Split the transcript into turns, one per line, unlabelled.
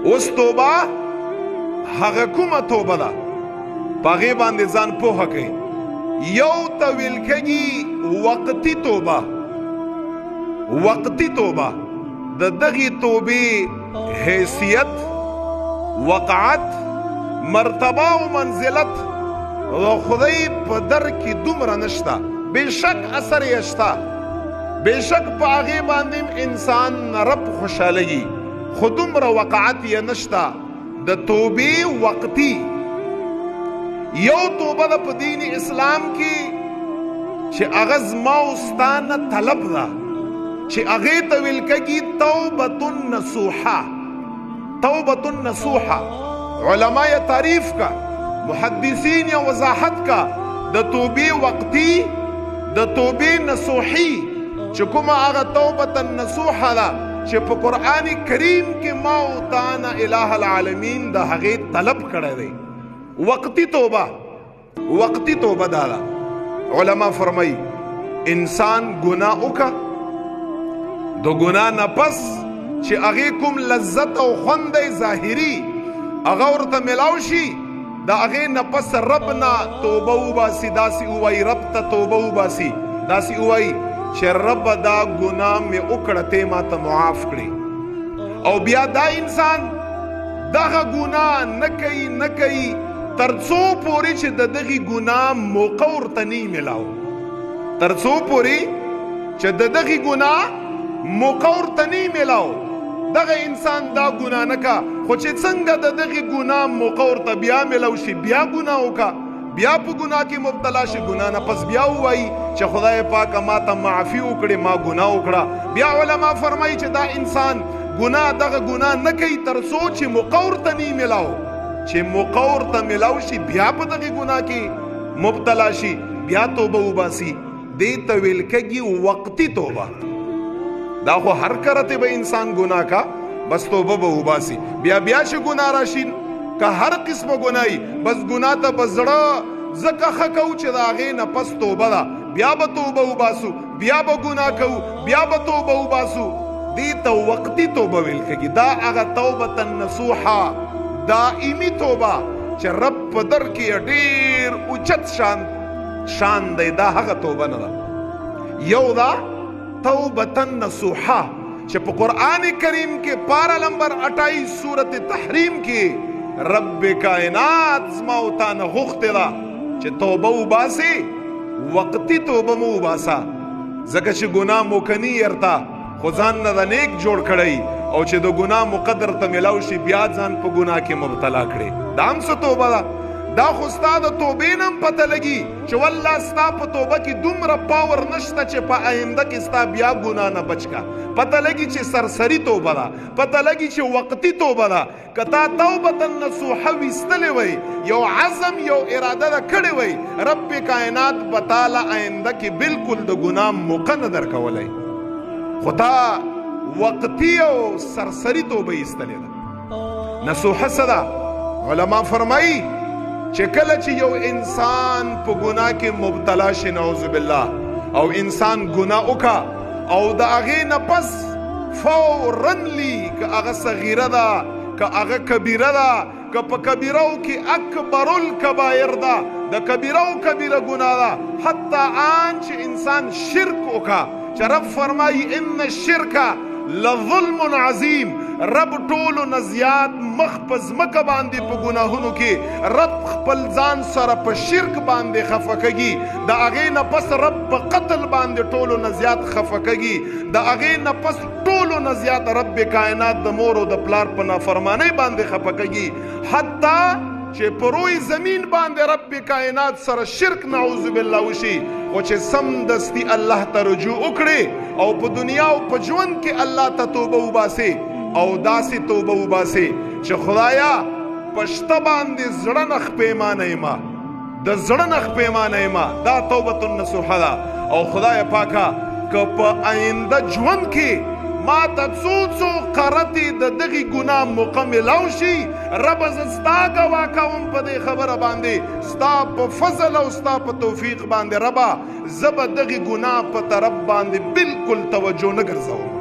اوس توبه هغه کومه توبه ده په هغې باندې ځان پوهه کوي. یو ته ویل کېږي وقتي توبه. وقتي توبه د دغې توبې حیثیت، وقعت، مرتبه او منزلت د خدای په در کې دومره نشته. بېشک اثر یې شته، بېشک په هغې باندې انسان رب خوشحالوي، خو دومره وقعت یې نشته. د توبې وقتي یو توبه ده په دین اسلام کې چې هغه زما او ستا نه طلب ده، چې هغې ته ویل کېږي توبة نصوحه. توبة نصوحه علما یې تعریف کا، محدثین یې وضاحت کا د توبې وقتي، د توبې نصوحي چې کومه هغه توبة نصوحه ده چې په قرآن کریم کې ما او تا نه الہ العالمین د هغې طلب کړی دی. وقتی توبه، وقتی توبه دا ده. علما فرمایي انسان ګناه وکړه، د ګناه نه پس چې هغې کوم لذت او خوند دی ظاهري هغه ورته میلاو شي، د هغې نه پس رب نه توبه وباسي. داسې ووایي رب ته توبه وباسي، داسې ووایي چې رب دا ګناه مې وکړه ته ما ته معاف کړي. او بیا دا انسان دغه ګناه نه کوي نه کوي تر څو پورې چې د دغې ګناه موقع ورته نه میلاو. تر څو پورې چې د دغې ګناه موقع ورته نه میلاو دغه انسان دا ګناه نه کا. خو چې څنګه د دغې ګناه موقع ورته بیا میلاو شي، بیا ګناه وکړه، بیا په ګناه کې مبتلا شي، ګناه نه پس بیا ووایي چې خدای پاکه ما ته معافي وکړې، ما ګناه وکړه. بیا علما فرمایي چې دا انسان ګناه دغه ګناه نه کوي تر څو چې موقع ورته نه میلاو. چې موقع ورته میلاو شي بیا په دغې ګناه کې مبتلا شي، بیا توبه وباسي. دې ته ویل کېږي وقتي توبه. دا خو هر کرته به انسان ګناه کا بس توبه به وباسي، بیا بیا چې ګناه راشي که هر قسمه ګناهي بس ګناه ته به زړه ځکه ښه کوو چې د هغې نه پس توبه ده، بیا به توبه وباسو، بیا به ګناه کوو، بیا به توبه وباسو. دې ته وقتي توبه ویل کېږي. دا هغه توبة نصوحه دائمي توبه چې رب په در کې ډېر اوچت شان دی، دا هغه توبه نه ده. یو دا توبة نصوحه چې په قرآن کریم کې پارا نمبر 28 سورت تحریم کې رب کائنات زما او تا نه غوښتې ده چې توبه وباسې، وقتي توبه مو وباسه، ځکه چې ګناه مو کني یرته خو ځان نه د نیک جوړ کړی، او چې د ګناه مقدر ته میلاو شي بیا ځان په ګناه کې مبتلا کړي. دا هم څه توبه ده؟ دا خو ستا د توبې نه هم پته لګي چې والله ستا په توبه کې دومره پاور نشته چې په آینده کې ستا بیا ګناه نه بچ کا. پته لګي چې سرسري توبه ده، پته لګي چې وقتي توبه ده. که تا توبة نصوحه ویستلی وی، یو عزم یو اراده ده کړې وی، رب کائنات به تاله آینده کې بالکل د ګناه موقع نه درکولی، خو تا وقتی او سرسری توبه ایستلی ده. نصوحه څه ده؟ علما فرمایي چې کله چې یو انسان په ګناه کې مبتلا شي نعوذ بالله، او انسان ګناه وکړه او د هغې نه پس فورنلی که هغه صغیره ده که هغه کبیره ده، که په کبیرو کې اکبر الکبایر ده، د کبیرو کبیره ګناه ده، حتی آن چې انسان شرک وکړه چې رب فرمایي ان الشرک لظلم عظیم. رب ټولو نه زیات مخ په ځمکه باندې په ګناهونو کې رب خپل ځان سره په شرک باندې خفه کږي، د هغې نه پس رب په قتل باندې ټولو نه زیات خفه کږي، د هغې نه پس ټولو نه زیات رب کائنات د مور او د پلار په نافرمانۍ باندې خفه کږي، حتی چې په روی زمین باندې رب کائنات سره شرک نعوذ بالله وشي، خو چې سمدستي الله ته رجوع وکړي او په دنیا او په ژوند کې الله ته توبه وباسي، او داسې توبه وباسي چې خدایا پشته باندې زړه نه خپیمانه یما، د زړه نه خپیمانه یما. دا توبة نصوحه ده. او خدای پاکه که په آینده ژوند کې ما ته څو قرتې د دغې ګناه موقع میلاو شي، ربه زه ستا ګواه کوم په دې خبره باندې، ستا په فضل او ستا په توفیق باندې ربه زه به دغې ګناه په طرف باندې بالکل توجه نه ګرځوم.